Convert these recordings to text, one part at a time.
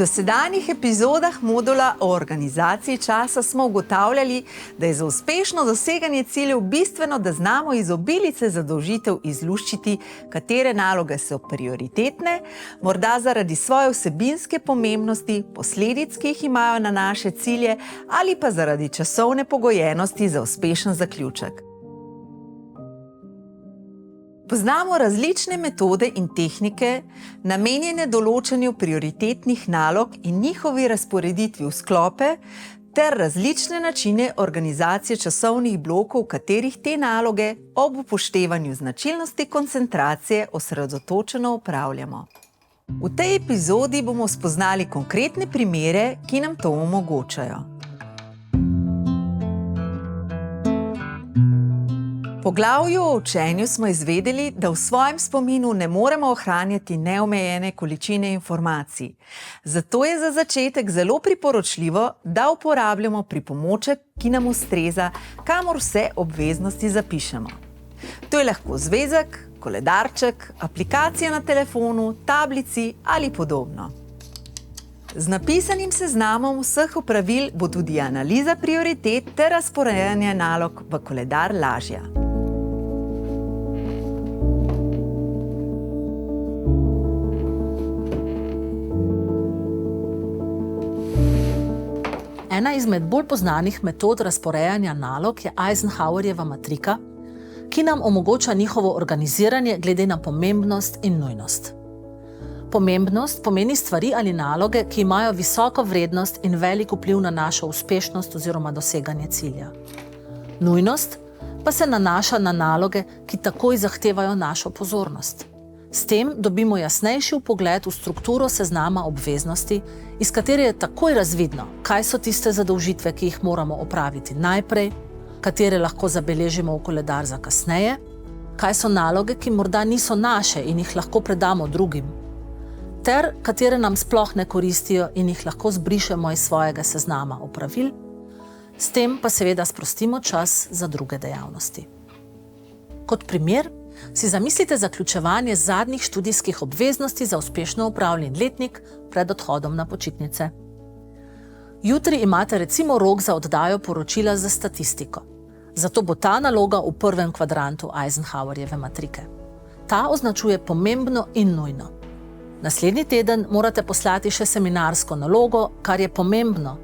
V dosedanjih epizodah modula o organizaciji časa smo ugotavljali, da je za uspešno doseganje ciljev bistveno, da znamo iz obilice zadolžitev izluščiti, katere naloge so prioritetne, morda zaradi svoje vsebinske pomembnosti, posledic, ki jih imajo na naše cilje, ali pa zaradi časovne pogojenosti za uspešen zaključek. Poznamo različne metode in tehnike, namenjene določanju prioritetnih nalog in njihovi razporeditvi v sklope, ter različne načine organizacije časovnih blokov, v katerih te naloge ob upoštevanju značilnosti koncentracije osredotočeno opravljamo. V tej epizodi bomo spoznali konkretne primere, ki nam to omogočajo. V poglavju o učenju smo izvedeli, da v svojem spominu ne moremo ohranjati neomejene količine informacij. Zato je za začetek zelo priporočljivo, da uporabljamo pripomoček, ki nam ustreza, kamor vse obveznosti zapišemo. To je lahko zvezek, koledarček, aplikacija na telefonu, tablici ali podobno. Z napisanim seznamom vseh opravil bo tudi analiza prioritet ter razporejanje nalog v koledar lažja. Ena izmed bolj poznanih metod razporejanja nalog je Eisenhowerjeva matrika, ki nam omogoča njihovo organiziranje glede na pomembnost in nujnost. Pomembnost pomeni stvari ali naloge, ki imajo visoko vrednost in velik vpliv na našo uspešnost oziroma doseganje cilja. Nujnost pa se nanaša na naloge, ki takoj zahtevajo našo pozornost. S tem dobimo jasnejši vpogled v strukturo seznama obveznosti, iz katere je takoj razvidno, kaj so tiste zadolžitve, ki jih moramo opraviti najprej, katere lahko zabeležimo v koledar za kasneje, kaj so naloge, ki morda niso naše in jih lahko predamo drugim, ter katere nam sploh ne koristijo in jih lahko zbrišemo iz svojega seznama opravil, s tem pa seveda sprostimo čas za druge dejavnosti. Kot primer, si zamislite zaključevanje zadnjih študijskih obveznosti za uspešno opravljen letnik pred odhodom na počitnice. Jutri imate recimo rok za oddajo poročila za statistiko. Zato bo ta naloga v prvem kvadrantu Eisenhowerjeve matrike. Ta označuje pomembno in nujno. Naslednji teden morate poslati še seminarsko nalogo, kar je pomembno,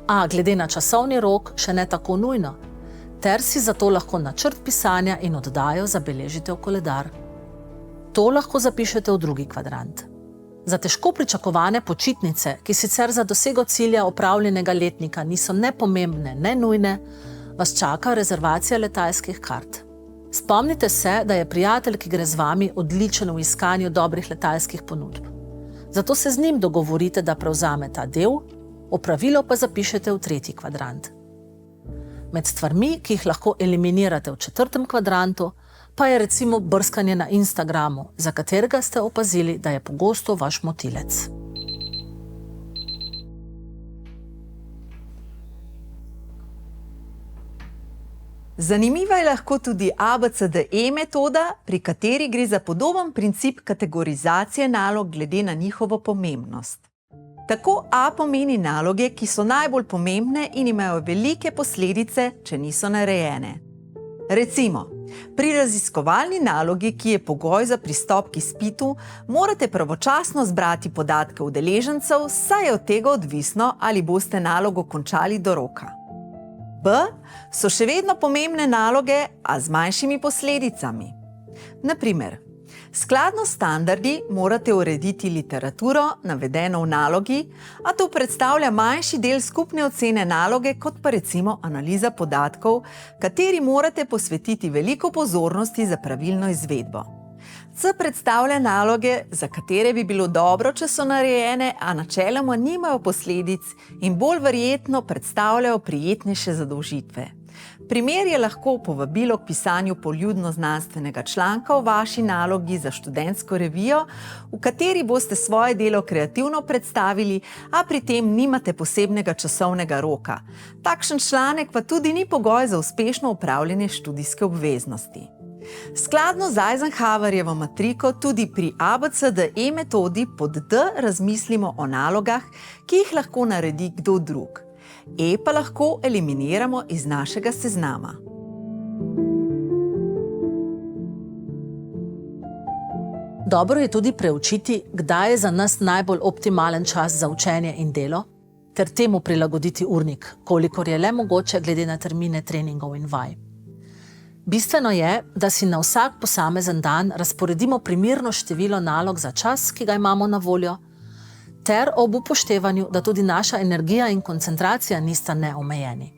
a glede na časovni rok še ne tako nujno, ter si zato lahko načrt pisanja in oddajo zabeležite v koledar. To lahko zapišete v drugi kvadrant. Za težko pričakovane počitnice, ki sicer za dosego cilja opravljenega letnika niso ne pomembne, ne nujne, vas čaka rezervacija letalskih kart. Spomnite se, da je prijatelj, ki gre z vami, odličen v iskanju dobrih letalskih ponudb. Zato se z njim dogovorite, da prevzame ta del, opravilo pa zapišete v tretji kvadrant. Med stvarmi, ki jih lahko eliminirate v četrtem kvadrantu, pa je recimo brskanje na Instagramu, za katerega ste opazili, da je pogosto vaš motilec. Zanimiva je lahko tudi ABCDE metoda, pri kateri gre za podoben princip kategorizacije nalog glede na njihovo pomembnost. Tako A pomeni naloge, ki so najbolj pomembne in imajo velike posledice, če niso narejene. Recimo, pri raziskovalni nalogi, ki je pogoj za pristop k izpitu, morate pravočasno zbrati podatke udeležencev, saj je od tega odvisno, ali boste nalogo končali do roka. B so še vedno pomembne naloge, a z manjšimi posledicami. Na primer, skladno s standardi morate urediti literaturo, navedeno v nalogi, a to predstavlja manjši del skupne ocene naloge, kot pa recimo analiza podatkov, kateri morate posvetiti veliko pozornosti za pravilno izvedbo. C predstavlja naloge, za katere bi bilo dobro, če so narejene, a načeloma nimajo posledic in bolj verjetno predstavljajo prijetnejše zadolžitve. Primer je lahko povabilo k pisanju poljudno-znanstvenega članka o vaši nalogi za študentsko revijo, v kateri boste svoje delo kreativno predstavili, a pri tem nimate posebnega časovnega roka. Takšen članek pa tudi ni pogoj za uspešno opravljanje študijske obveznosti. Skladno z Eisenhowerjevo matriko tudi pri ABCDE metodi pod D razmislimo o nalogah, ki jih lahko naredi kdo drug. E pa lahko eliminiramo iz našega seznama. Dobro je tudi preučiti, kdaj je za nas najbolj optimalen čas za učenje in delo, ter temu prilagoditi urnik, kolikor je le mogoče glede na termine treningov in vaj. Bistveno je, da si na vsak posamezen dan razporedimo primerno število nalog za čas, ki ga imamo na voljo, ter ob upoštevanju, da tudi naša energija in koncentracija nista neomejeni.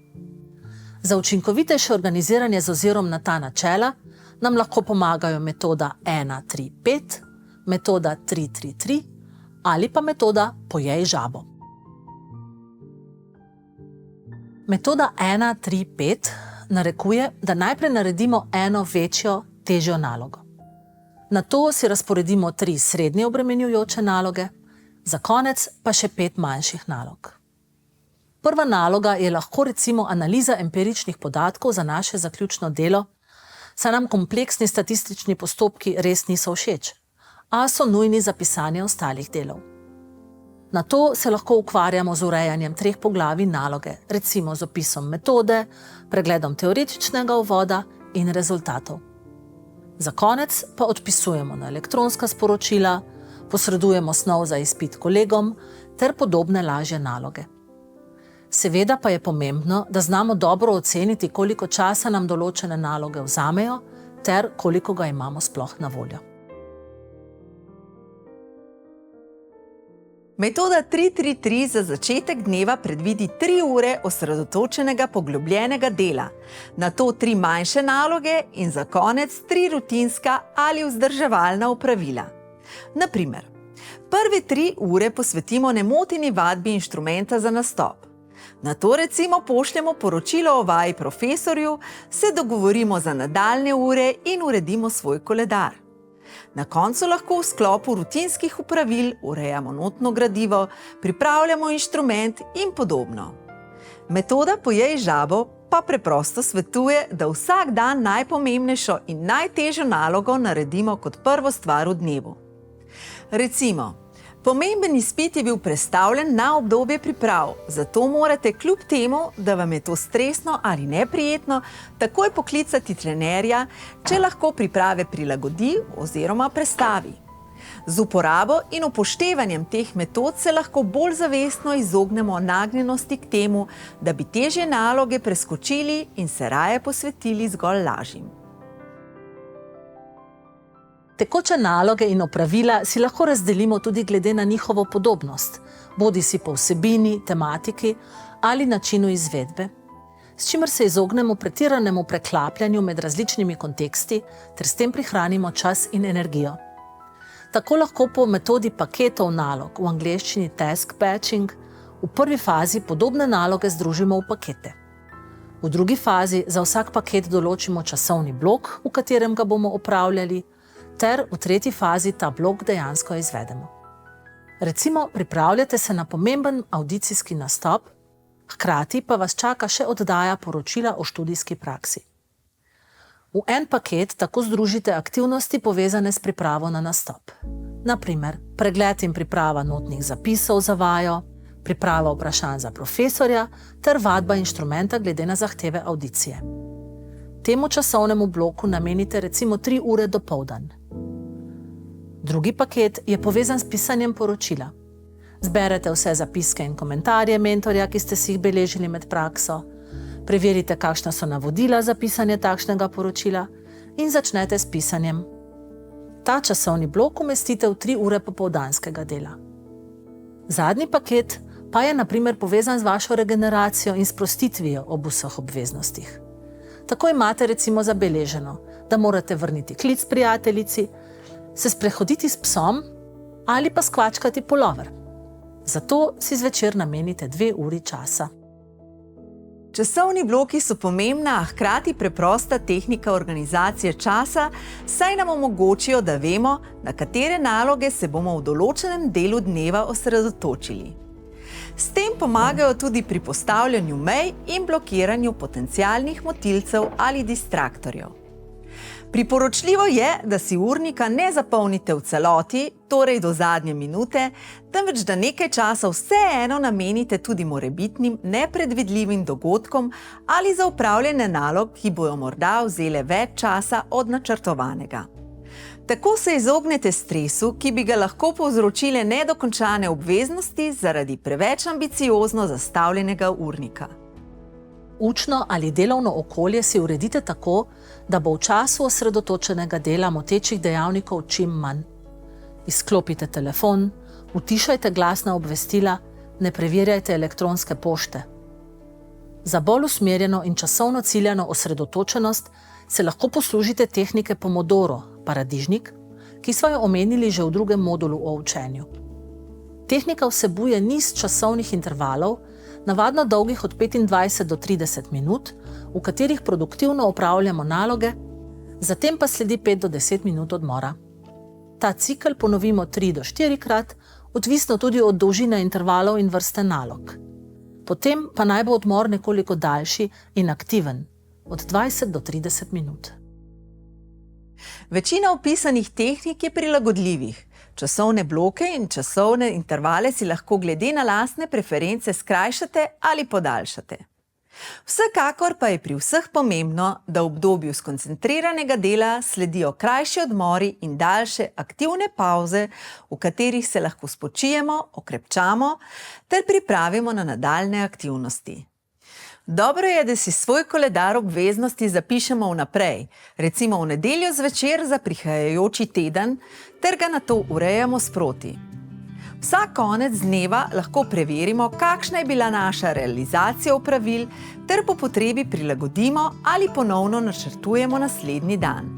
Za učinkovitejše organiziranje z ozirom na ta načela nam lahko pomagajo metoda 1-3-5, metoda 3-3-3 ali pa metoda pojej žabo. Metoda 1-3-5 narekuje, da najprej naredimo eno večjo, težjo nalogo. Nato si razporedimo 3 srednje obremenjujoče naloge, za konec pa še 5 manjših nalog. Prva naloga je lahko recimo analiza empiričnih podatkov za naše zaključno delo, saj nam kompleksni statistični postopki res niso všeč, a so nujni za pisanje ostalih delov. Nato se lahko ukvarjamo z urejanjem 3 poglavij naloge, recimo z opisom metode, pregledom teoretičnega uvoda in rezultatov. Za konec pa odpisujemo na elektronska sporočila, posredujemo snov za izpit kolegom ter podobne lažje naloge. Seveda pa je pomembno, da znamo dobro oceniti, koliko časa nam določene naloge vzamejo ter koliko ga imamo sploh na voljo. Metoda 3-3-3 za začetek dneva predvidi 3 ure osredotočenega poglobljenega dela, nato 3 manjše naloge in za konec 3 rutinska ali vzdrževalna opravila. Na primer, prve 3 ure posvetimo nemoteni vadbi inštrumenta za nastop. Nato recimo pošljemo poročilo o vaji profesorju, se dogovorimo za nadaljnje ure in uredimo svoj koledar. Na koncu lahko v sklopu rutinskih opravil urejamo notno gradivo, pripravljamo inštrument in podobno. Metoda pojej žabo pa preprosto svetuje, da vsak dan najpomembnejšo in najtežjo nalogo naredimo kot prvo stvar v dnevu. Recimo, pomemben izpit je bil prestavljen na obdobje priprav, zato morate kljub temu, da vam je to stresno ali neprijetno, takoj poklicati trenerja, če lahko priprave prilagodi oziroma prestavi. Z uporabo in upoštevanjem teh metod se lahko bolj zavestno izognemo nagnjenosti k temu, da bi težje naloge preskočili in se raje posvetili zgolj lažjim. Tekoče naloge in opravila si lahko razdelimo tudi glede na njihovo podobnost, bodisi po vsebini, tematiki ali načinu izvedbe, s čimer se izognemo pretiranemu preklapljanju med različnimi konteksti ter s tem prihranimo čas in energijo. Tako lahko po metodi paketov nalog, v angleščini task batching, v prvi fazi podobne naloge združimo v pakete. V drugi fazi za vsak paket določimo časovni blok, v katerem ga bomo opravljali, ter v tretji fazi ta blok dejansko izvedemo. Recimo, pripravljate se na pomemben avdicijski nastop, hkrati pa vas čaka še oddaja poročila o študijski praksi. V en paket tako združite aktivnosti povezane s pripravo na nastop. Na primer, pregled in priprava notnih zapisov za vajo, priprava vprašanj za profesorja ter vadba inštrumenta glede na zahteve avdicije. Temu časovnemu bloku namenite recimo 3 ure dopoldan. Drugi paket je povezan s pisanjem poročila. Zberete vse zapiske in komentarje mentorja, ki ste si jih beležili med prakso, preverite, kakšna so navodila za pisanje takšnega poročila in začnete s pisanjem. Ta časovni blok umestite v 3 ure popoldanskega dela. Zadnji paket pa je na primer povezan z vašo regeneracijo in sprostitvijo ob vseh obveznostih. Tako imate recimo zabeleženo, da morate vrniti klic prijateljici, se sprehoditi s psom ali pa skvačkati pulover. Zato si zvečer namenite 2 uri časa. Časovni bloki so pomembna, a hkrati preprosta tehnika organizacije časa, saj nam omogočijo, da vemo, na katere naloge se bomo v določenem delu dneva osredotočili. S tem pomagajo tudi pri postavljanju mej in blokiranju potencialnih motilcev ali distraktorjev. Priporočljivo je, da si urnika ne zapolnite v celoti, torej do zadnje minute, temveč da nekaj časa vseeno namenite tudi morebitnim nepredvidljivim dogodkom ali za opravljanje nalog, ki bojo morda vzele več časa od načrtovanega. Tako se izognete stresu, ki bi ga lahko povzročile nedokončane obveznosti zaradi preveč ambiciozno zastavljenega urnika. Učno ali delovno okolje si uredite tako, da bo v času osredotočenega dela motečih dejavnikov čim manj. Izklopite telefon, utišajte glasna obvestila, ne preverjajte elektronske pošte. Za bolj usmerjeno in časovno ciljano osredotočenost se lahko poslužite tehnike Pomodoro, paradižnik, ki smo jo omenili že v drugem modulu o učenju. Tehnika vsebuje niz časovnih intervalov, navadno dolgih od 25 do 30 minut, v katerih produktivno opravljamo naloge, zatem pa sledi 5 do 10 minut odmora. Ta cikel ponovimo 3 do 4 krat, odvisno tudi od dolžine intervalov in vrste nalog. Potem pa naj bo odmor nekoliko daljši in aktiven, od 20 do 30 minut. Večina opisanih tehnik je prilagodljivih. Časovne bloke in časovne intervale si lahko glede na lastne preference skrajšate ali podaljšate. Vsekakor pa je pri vseh pomembno, da v obdobju skoncentriranega dela sledijo krajši odmori in daljše aktivne pavze, v katerih se lahko spočijemo, okrepčamo ter pripravimo na nadaljne aktivnosti. Dobro je, da si svoj koledar obveznosti zapišemo vnaprej, recimo v nedeljo zvečer za prihajajoči teden, ter ga nato urejamo sproti. Vsak konec dneva lahko preverimo, kakšna je bila naša realizacija opravil, ter po potrebi prilagodimo ali ponovno načrtujemo naslednji dan.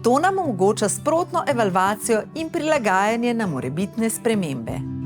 To nam omogoča sprotno evalvacijo in prilagajanje na morebitne spremembe.